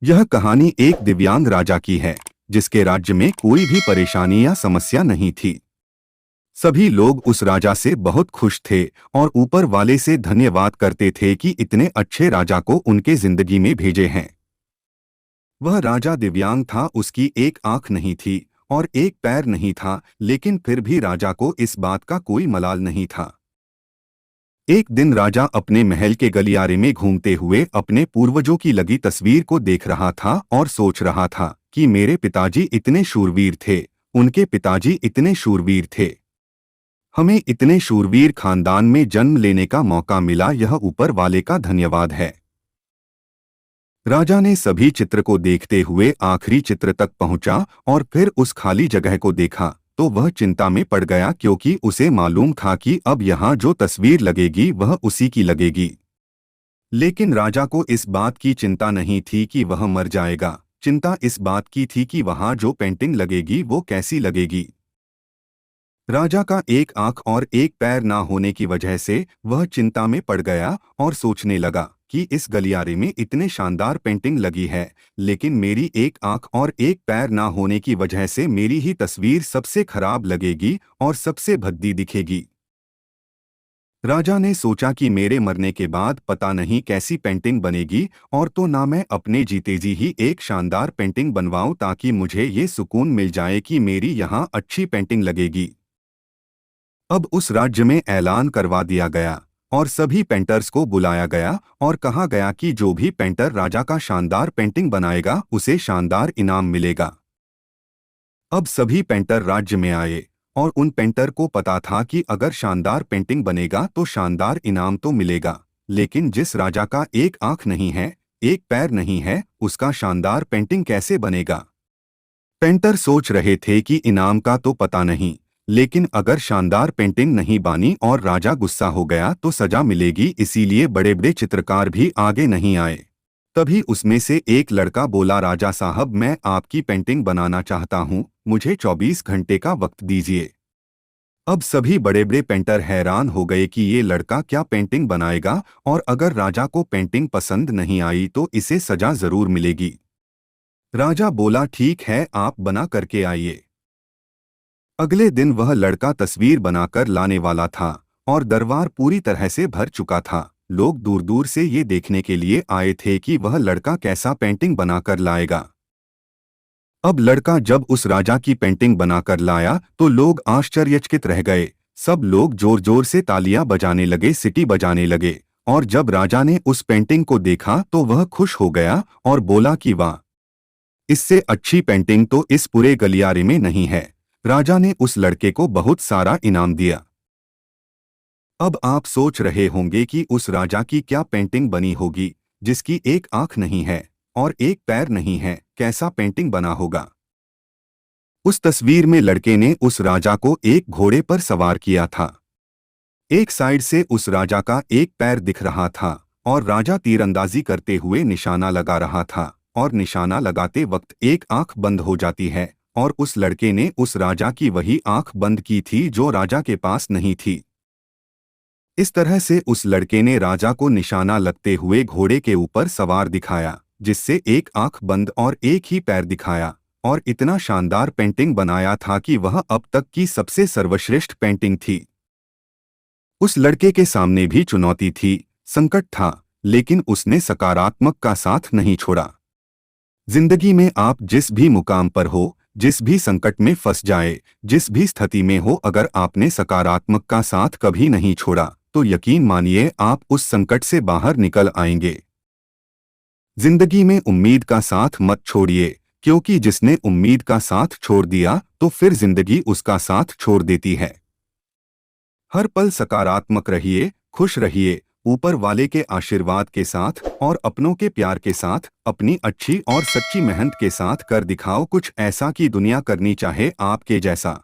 यह कहानी एक दिव्यांग राजा की है जिसके राज्य में कोई भी परेशानी या समस्या नहीं थी। सभी लोग उस राजा से बहुत खुश थे और ऊपर वाले से धन्यवाद करते थे कि इतने अच्छे राजा को उनके जिंदगी में भेजे हैं। वह राजा दिव्यांग था, उसकी एक आंख नहीं थी और एक पैर नहीं था, लेकिन फिर भी राजा को इस बात का कोई मलाल नहीं था। एक दिन राजा अपने महल के गलियारे में घूमते हुए अपने पूर्वजों की लगी तस्वीर को देख रहा था और सोच रहा था कि मेरे पिताजी इतने शूरवीर थे, उनके पिताजी इतने शूरवीर थे। हमें इतने शूरवीर खानदान में जन्म लेने का मौका मिला, यह ऊपर वाले का धन्यवाद है। राजा ने सभी चित्र को देखते हुए आखिरी चित्र तक पहुंचा और फिर उस खाली जगह को देखा तो वह चिंता में पड़ गया, क्योंकि उसे मालूम था कि अब यहाँ जो तस्वीर लगेगी वह उसी की लगेगी। लेकिन राजा को इस बात की चिंता नहीं थी कि वह मर जाएगा, चिंता इस बात की थी कि वहाँ जो पेंटिंग लगेगी वो कैसी लगेगी। राजा का एक आंख और एक पैर ना होने की वजह से वह चिंता में पड़ गया और सोचने लगा कि इस गलियारे में इतने शानदार पेंटिंग लगी है, लेकिन मेरी एक आंख और एक पैर ना होने की वजह से मेरी ही तस्वीर सबसे खराब लगेगी और सबसे भद्दी दिखेगी। राजा ने सोचा कि मेरे मरने के बाद पता नहीं कैसी पेंटिंग बनेगी, और तो ना मैं अपने जीते जी ही एक शानदार पेंटिंग बनवाऊं ताकि मुझे ये सुकून मिल जाए कि मेरी यहाँ अच्छी पेंटिंग लगेगी। अब उस राज्य में ऐलान करवा दिया गया और सभी पेंटर्स को बुलाया गया और कहा गया कि जो भी पेंटर राजा का शानदार पेंटिंग बनाएगा उसे शानदार इनाम मिलेगा। अब सभी पेंटर राज्य में आए और उन पेंटर को पता था कि अगर शानदार पेंटिंग बनेगा तो शानदार इनाम तो मिलेगा, लेकिन जिस राजा का एक आंख नहीं है, एक पैर नहीं है, उसका शानदार पेंटिंग कैसे बनेगा। पेंटर सोच रहे थे कि इनाम का तो पता नहीं, लेकिन अगर शानदार पेंटिंग नहीं बनी और राजा गुस्सा हो गया तो सजा मिलेगी, इसीलिए बड़े बड़े चित्रकार भी आगे नहीं आए। तभी उसमें से एक लड़का बोला, राजा साहब मैं आपकी पेंटिंग बनाना चाहता हूँ, मुझे 24 घंटे का वक्त दीजिए। अब सभी बड़े बड़े पेंटर हैरान हो गए कि ये लड़का क्या पेंटिंग बनाएगा, और अगर राजा को पेंटिंग पसंद नहीं आई तो इसे सजा जरूर मिलेगी। राजा बोला, ठीक है, आप बना करके आइए। अगले दिन वह लड़का तस्वीर बनाकर लाने वाला था और दरबार पूरी तरह से भर चुका था। लोग दूर दूर से ये देखने के लिए आए थे कि वह लड़का कैसा पेंटिंग बनाकर लाएगा। अब लड़का जब उस राजा की पेंटिंग बनाकर लाया तो लोग आश्चर्यचकित रह गए। सब लोग जोर जोर से तालियां बजाने लगे, सीटी बजाने लगे, और जब राजा ने उस पेंटिंग को देखा तो वह खुश हो गया और बोला कि वाह, इससे अच्छी पेंटिंग तो इस पूरे गलियारे में नहीं है। राजा ने उस लड़के को बहुत सारा इनाम दिया। अब आप सोच रहे होंगे कि उस राजा की क्या पेंटिंग बनी होगी जिसकी एक आंख नहीं है और एक पैर नहीं है, कैसा पेंटिंग बना होगा। उस तस्वीर में लड़के ने उस राजा को एक घोड़े पर सवार किया था। एक साइड से उस राजा का एक पैर दिख रहा था और राजा तीरंदाजी करते हुए निशाना लगा रहा था, और निशाना लगाते वक्त एक आंख बंद हो जाती है, और उस लड़के ने उस राजा की वही आंख बंद की थी जो राजा के पास नहीं थी। इस तरह से उस लड़के ने राजा को निशाना लगते हुए घोड़े के ऊपर सवार दिखाया, जिससे एक आंख बंद और एक ही पैर दिखाया, और इतना शानदार पेंटिंग बनाया था कि वह अब तक की सबसे सर्वश्रेष्ठ पेंटिंग थी। उस लड़के के सामने भी चुनौती थी, संकट था, लेकिन उसने सकारात्मक का साथ नहीं छोड़ा। जिंदगी में आप जिस भी मुकाम पर हो, जिस भी संकट में फंस जाए, जिस भी स्थिति में हो, अगर आपने सकारात्मक का साथ कभी नहीं छोड़ा तो यकीन मानिए आप उस संकट से बाहर निकल आएंगे। जिंदगी में उम्मीद का साथ मत छोड़िए, क्योंकि जिसने उम्मीद का साथ छोड़ दिया तो फिर जिंदगी उसका साथ छोड़ देती है। हर पल सकारात्मक रहिए, खुश रहिए, ऊपर वाले के आशीर्वाद के साथ और अपनों के प्यार के साथ, अपनी अच्छी और सच्ची मेहनत के साथ कर दिखाओ कुछ ऐसा कि दुनिया करनी चाहे आपके जैसा।